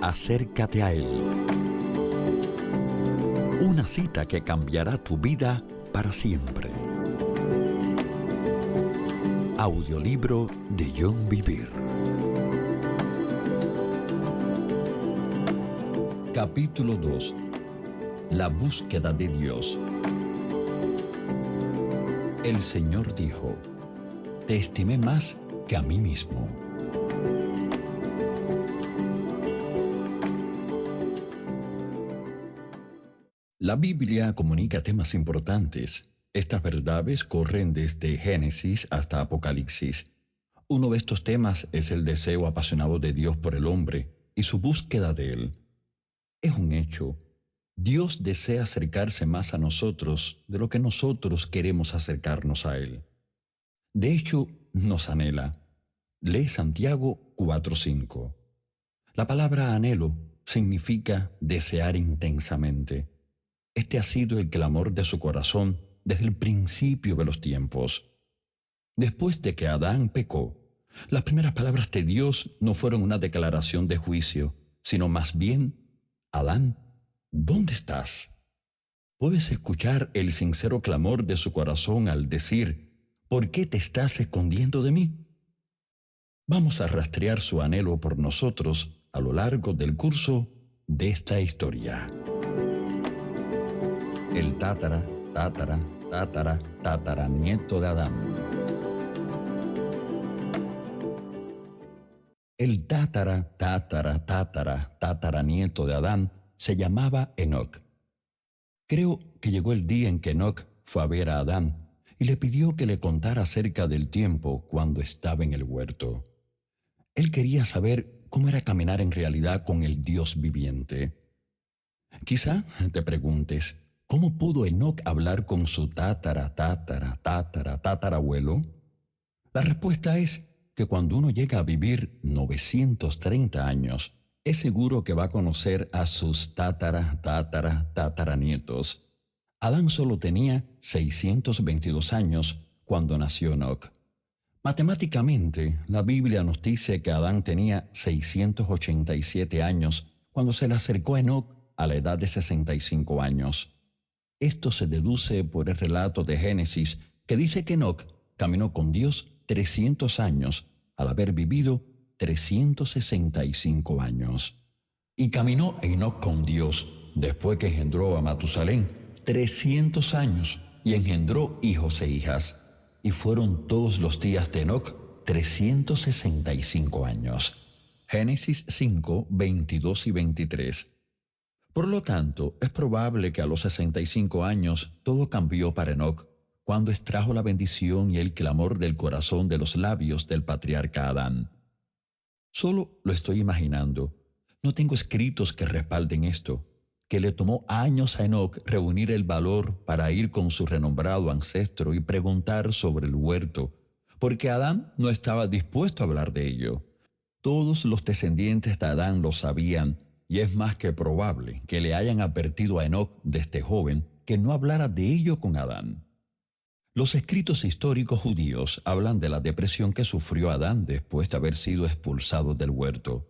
Acércate a Él. Una cita que cambiará tu vida para siempre. Audiolibro de John Bevere. Capítulo 2. La búsqueda de Dios. El Señor dijo: Te estimé más que a mí mismo. La Biblia comunica temas importantes. Estas verdades corren desde Génesis hasta Apocalipsis. Uno de estos temas es el deseo apasionado de Dios por el hombre y su búsqueda de él. Es un hecho. Dios desea acercarse más a nosotros de lo que nosotros queremos acercarnos a Él. De hecho, nos anhela. Lee Santiago 4:5. La palabra anhelo significa desear intensamente. Este ha sido el clamor de su corazón desde el principio de los tiempos. Después de que Adán pecó, las primeras palabras de Dios no fueron una declaración de juicio, sino más bien: Adán, ¿dónde estás? Puedes escuchar el sincero clamor de su corazón al decir: ¿por qué te estás escondiendo de mí? Vamos a rastrear su anhelo por nosotros a lo largo del curso de esta historia. El tataranieto de Adán. El tataranieto de Adán se llamaba Enoc. Creo que llegó el día en que Enoc fue a ver a Adán y le pidió que le contara acerca del tiempo cuando estaba en el huerto. Él quería saber cómo era caminar en realidad con el Dios viviente. Quizá te preguntes, ¿cómo pudo Enoc hablar con su tatarabuelo? La respuesta es que cuando uno llega a vivir 930 años, es seguro que va a conocer a sus tataranietos. Adán solo tenía 622 años cuando nació Enoc. Matemáticamente, la Biblia nos dice que Adán tenía 687 años cuando se le acercó a Enoc a la edad de 65 años. Esto se deduce por el relato de Génesis que dice que Enoc caminó con Dios 300 años al haber vivido 365 años. Y caminó Enoc con Dios después que engendró a Matusalén 300 años y engendró hijos e hijas. Y fueron todos los días de Enoc 365 años. Génesis 5, 22 y 23. Por lo tanto, es probable que a los 65 años todo cambió para Enoc, cuando extrajo la bendición y el clamor del corazón de los labios del patriarca Adán. Solo lo estoy imaginando. No tengo escritos que respalden esto, que le tomó años a Enoc reunir el valor para ir con su renombrado ancestro y preguntar sobre el huerto, porque Adán no estaba dispuesto a hablar de ello. Todos los descendientes de Adán lo sabían, y es más que probable que le hayan advertido a Enoc desde joven que no hablara de ello con Adán. Los escritos históricos judíos hablan de la depresión que sufrió Adán después de haber sido expulsado del huerto.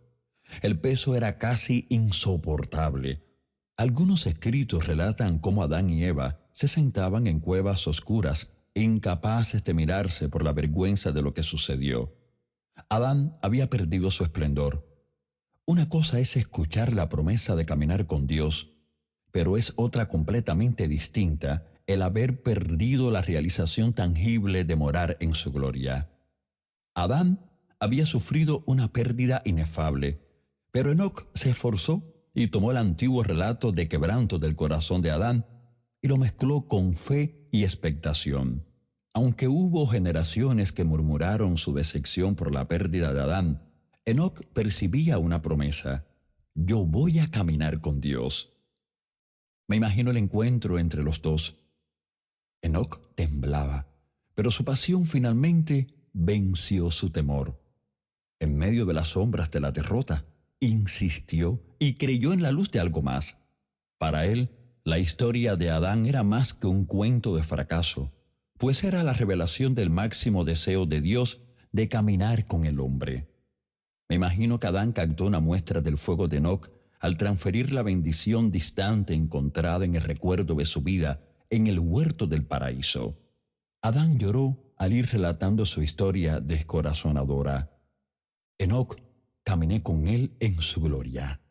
El peso era casi insoportable. Algunos escritos relatan cómo Adán y Eva se sentaban en cuevas oscuras, incapaces de mirarse por la vergüenza de lo que sucedió. Adán había perdido su esplendor. Una cosa es escuchar la promesa de caminar con Dios, pero es otra completamente distinta el haber perdido la realización tangible de morar en su gloria. Adán había sufrido una pérdida inefable, pero Enoc se esforzó y tomó el antiguo relato de quebranto del corazón de Adán y lo mezcló con fe y expectación. Aunque hubo generaciones que murmuraron su decepción por la pérdida de Adán, Enoc percibía una promesa: yo voy a caminar con Dios. Me imagino el encuentro entre los dos. Enoc temblaba, pero su pasión finalmente venció su temor. En medio de las sombras de la derrota, insistió y creyó en la luz de algo más. Para él, la historia de Adán era más que un cuento de fracaso, pues era la revelación del máximo deseo de Dios de caminar con el hombre. Me imagino que Adán captó una muestra del fuego de Enoc al transferir la bendición distante encontrada en el recuerdo de su vida en el huerto del paraíso. Adán lloró al ir relatando su historia descorazonadora. Enoc, caminé con él en su gloria.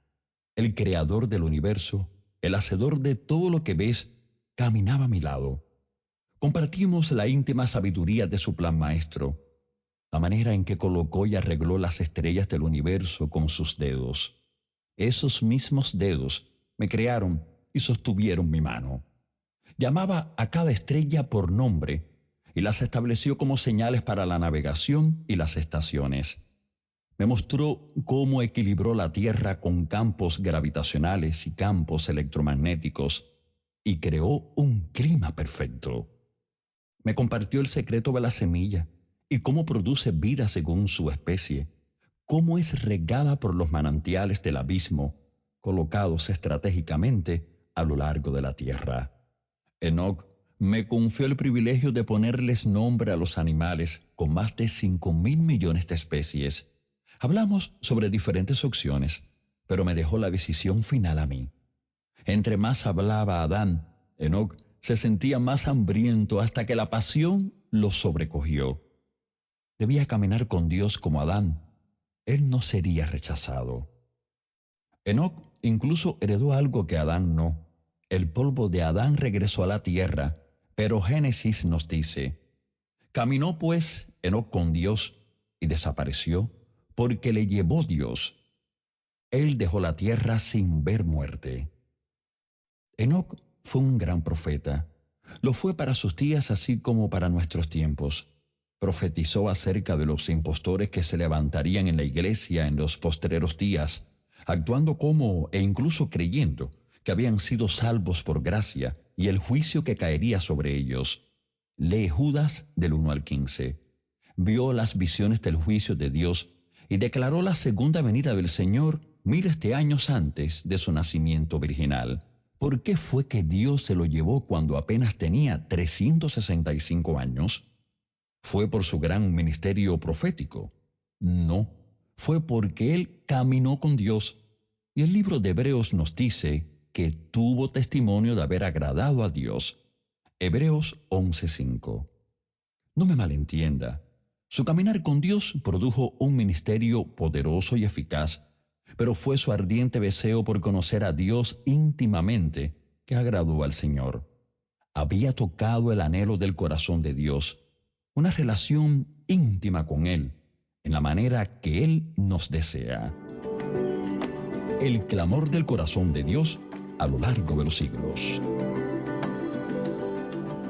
El creador del universo, el hacedor de todo lo que ves, caminaba a mi lado. Compartimos la íntima sabiduría de su plan maestro, la manera en que colocó y arregló las estrellas del universo con sus dedos. Esos mismos dedos me crearon y sostuvieron mi mano. Llamaba a cada estrella por nombre y las estableció como señales para la navegación y las estaciones. Me mostró cómo equilibró la Tierra con campos gravitacionales y campos electromagnéticos y creó un clima perfecto. Me compartió el secreto de la semilla y cómo produce vida según su especie, cómo es regada por los manantiales del abismo, colocados estratégicamente a lo largo de la tierra. Enoc me confió el privilegio de ponerles nombre a los animales con más de 5.000 millones de especies. Hablamos sobre diferentes opciones, pero me dejó la decisión final a mí. Entre más hablaba Adán, Enoc se sentía más hambriento hasta que la pasión lo sobrecogió. Debía caminar con Dios como Adán. Él no sería rechazado. Enoc incluso heredó algo que Adán no. El polvo de Adán regresó a la tierra, pero Génesis nos dice: caminó pues Enoc con Dios y desapareció, porque le llevó Dios. Él dejó la tierra sin ver muerte. Enoc fue un gran profeta. Lo fue para sus días así como para nuestros tiempos. Profetizó acerca de los impostores que se levantarían en la iglesia en los postreros días, actuando como e incluso creyendo que habían sido salvos por gracia y el juicio que caería sobre ellos. Lee Judas del 1 al 15. Vio las visiones del juicio de Dios y declaró la segunda venida del Señor miles de años antes de su nacimiento virginal. ¿Por qué fue que Dios se lo llevó cuando apenas tenía 365 años? ¿Fue por su gran ministerio profético? No, fue porque él caminó con Dios. Y el libro de Hebreos nos dice que tuvo testimonio de haber agradado a Dios. Hebreos 11:5. No me malentienda. Su caminar con Dios produjo un ministerio poderoso y eficaz, pero fue su ardiente deseo por conocer a Dios íntimamente que agradó al Señor. Había tocado el anhelo del corazón de Dios, una relación íntima con Él, en la manera que Él nos desea. El clamor del corazón de Dios a lo largo de los siglos.